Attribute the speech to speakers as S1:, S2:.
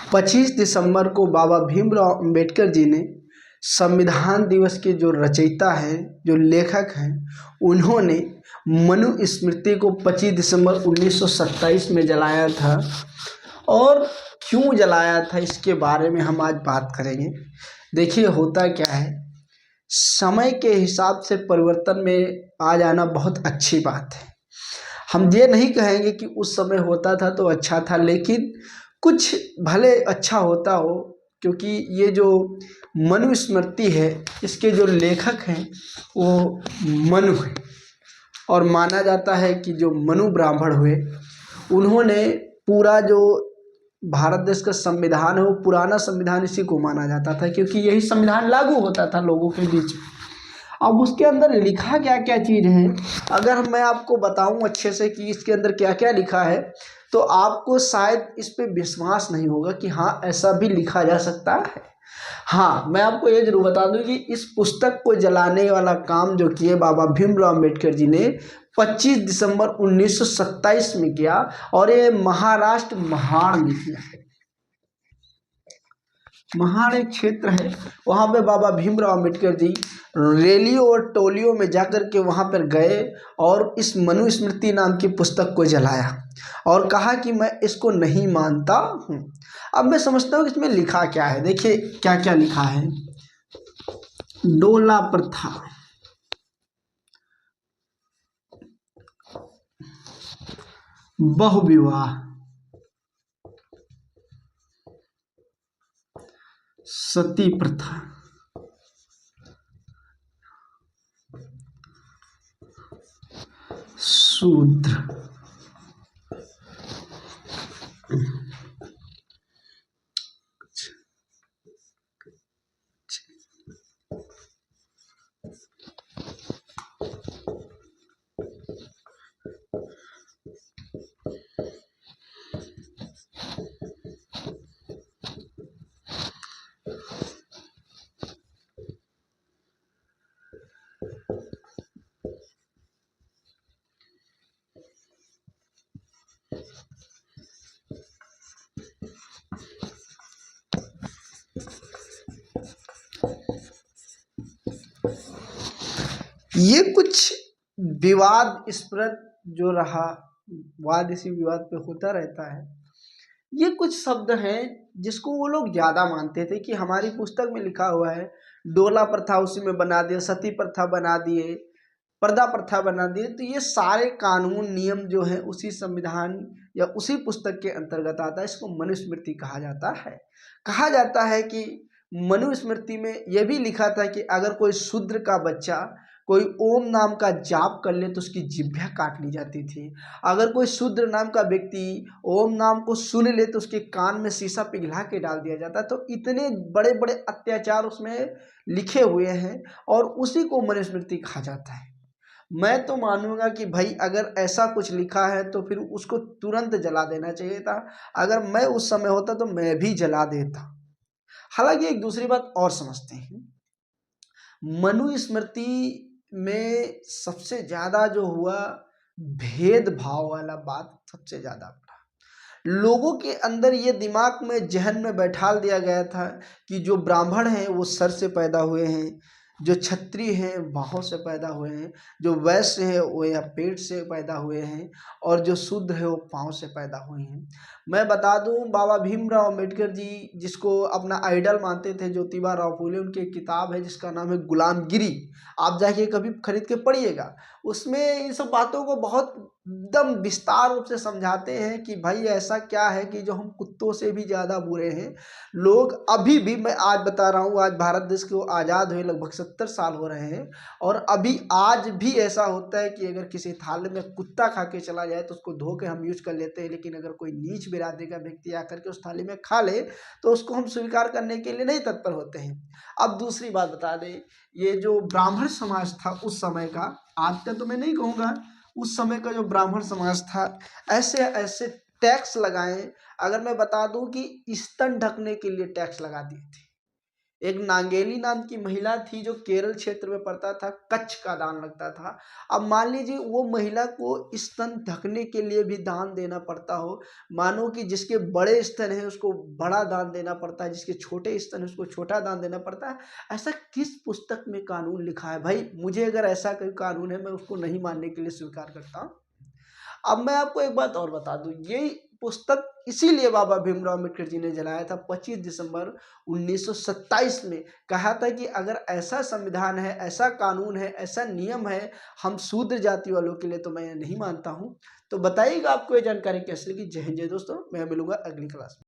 S1: 25 दिसंबर को बाबा भीमराव अंबेडकर जी ने संविधान दिवस के जो रचयिता हैं, जो लेखक हैं, उन्होंने मनुस्मृति को 25 दिसंबर 1927 में जलाया था। और क्यों जलाया था इसके बारे में हम आज बात करेंगे। देखिए, होता क्या है, समय के हिसाब से परिवर्तन में आ जाना बहुत अच्छी बात है। हम ये नहीं कहेंगे कि उस समय होता था तो अच्छा था, लेकिन कुछ भले अच्छा होता हो, क्योंकि ये जो मनुस्मृति है, इसके जो लेखक हैं वो मनु हैं। और माना जाता है कि जो मनु ब्राह्मण हुए, उन्होंने पूरा जो भारत देश का संविधान है, वो पुराना संविधान इसी को माना जाता था, क्योंकि यही संविधान लागू होता था लोगों के बीच में। अब उसके अंदर लिखा क्या क्या चीज़ है, अगर मैं आपको बताऊं अच्छे से कि इसके अंदर क्या क्या लिखा है, तो आपको शायद इस पे विश्वास नहीं होगा कि हाँ, ऐसा भी लिखा जा सकता है। हाँ, मैं आपको ये जरूर बता दूं कि इस पुस्तक को जलाने वाला काम जो किए बाबा भीमराव अम्बेडकर जी ने 25 दिसंबर 1927 में किया, और ये महाराष्ट्र महाड़ में किया है। महाड़ एक क्षेत्र है, वहाँ पे बाबा भीमराव अम्बेडकर जी रैलियों और टोलियों में जाकर के वहाँ पर गए और इस मनुस्मृति नाम की पुस्तक को जलाया और कहा कि मैं इसको नहीं मानता हूँ। अब मैं समझता हूँ कि इसमें लिखा क्या है। देखिए क्या क्या लिखा है। डोला प्रथा, बहुविवाह, सती प्रथा, शूद्र, ये कुछ विवाद इस पर जो रहा, वाद इसी विवाद पे होता रहता है। ये कुछ शब्द हैं जिसको वो लोग ज़्यादा मानते थे कि हमारी पुस्तक में लिखा हुआ है, डोला प्रथा उसी में बना दिया, सती प्रथा बना दिए, पर्दा प्रथा बना दिए। तो ये सारे कानून नियम जो हैं उसी संविधान या उसी पुस्तक के अंतर्गत आता है। इसको मनुस्मृति कहा जाता है। कहा जाता है कि मनुस्मृति में यह भी लिखा था कि अगर कोई शूद्र का बच्चा कोई ओम नाम का जाप कर ले तो उसकी जिह्वा काट ली जाती थी। अगर कोई शूद्र नाम का व्यक्ति ओम नाम को सुन ले तो उसके कान में शीशा पिघला के डाल दिया जाता। तो इतने बड़े बड़े अत्याचार उसमें लिखे हुए हैं और उसी को मनुस्मृति कहा जाता है। मैं तो मानूंगा कि भाई अगर ऐसा कुछ लिखा है तो फिर उसको तुरंत जला देना चाहिए था। अगर मैं उस समय होता तो मैं भी जला देता। हालांकि एक दूसरी बात और समझते हैं, मनुस्मृति में सबसे ज्यादा जो हुआ भेदभाव वाला बात सबसे ज्यादा पड़ा। लोगों के अंदर ये दिमाग में जहन में बैठाल दिया गया था कि जो ब्राह्मण हैं वो सर से पैदा हुए हैं, जो क्षत्रिय हैं बाहों से पैदा हुए हैं, जो वैश्य है वो या पेट से पैदा हुए हैं, और जो शूद्र है वो पाँव से पैदा हुए हैं। मैं बता दूं, बाबा भीमराव अम्बेडकर जी जिसको अपना आइडल मानते थे, ज्योतिबा राव फूले, उनकी एक किताब है जिसका नाम है गुलामगिरी। आप जाके कभी खरीद के पढ़िएगा। उसमें इन सब बातों को बहुत एकदम विस्तार रूप से समझाते हैं कि भाई ऐसा क्या है कि जो हम कुत्तों से भी ज़्यादा बुरे हैं। लोग अभी भी, मैं आज बता रहा हूँ, आज भारत देश को आज़ाद हुए लगभग 70 साल हो रहे हैं, और अभी आज भी ऐसा होता है कि अगर किसी थाली में कुत्ता खा के चला जाए तो उसको धो के हम यूज कर लेते हैं, लेकिन अगर कोई नीच बिरादरी का व्यक्ति आकर के उस थाली में खा ले तो उसको हम स्वीकार करने के लिए नहीं तत्पर होते हैं। अब दूसरी बात बता दें, ये जो ब्राह्मण समाज था उस समय का, आज का तो मैं नहीं कहूँगा, उस समय का जो ब्राह्मण समाज था, ऐसे ऐसे टैक्स लगाए। अगर मैं बता दूं कि स्तन ढकने के लिए टैक्स लगा दिए थे। एक नांगेली नाम की महिला थी जो केरल क्षेत्र में पड़ता था, कच्छ का दान लगता था। अब मान लीजिए वो महिला को स्तन ढकने के लिए भी दान देना पड़ता हो, मानो कि जिसके बड़े स्तन है उसको बड़ा दान देना पड़ता है, जिसके छोटे स्तन है उसको छोटा दान देना पड़ता है। ऐसा किस पुस्तक में कानून लिखा है भाई? मुझे अगर ऐसा कोई कानून है मैं उसको नहीं मानने के लिए स्वीकार करता हूँ। अब मैं आपको एक बात और बता दूं, ये पुस्तक इसीलिए बाबा भीमराव अम्बेडकर जी ने जलाया था 25 दिसंबर 1927 में। कहा था कि अगर ऐसा संविधान है, ऐसा कानून है, ऐसा नियम है हम शूद्र जाति वालों के लिए, तो मैं नहीं मानता हूं। तो बताइएगा आपको ये जानकारी कैसे लगी। जय हिंद, जय दोस्तों, मैं मिलूंगा अगली क्लास में।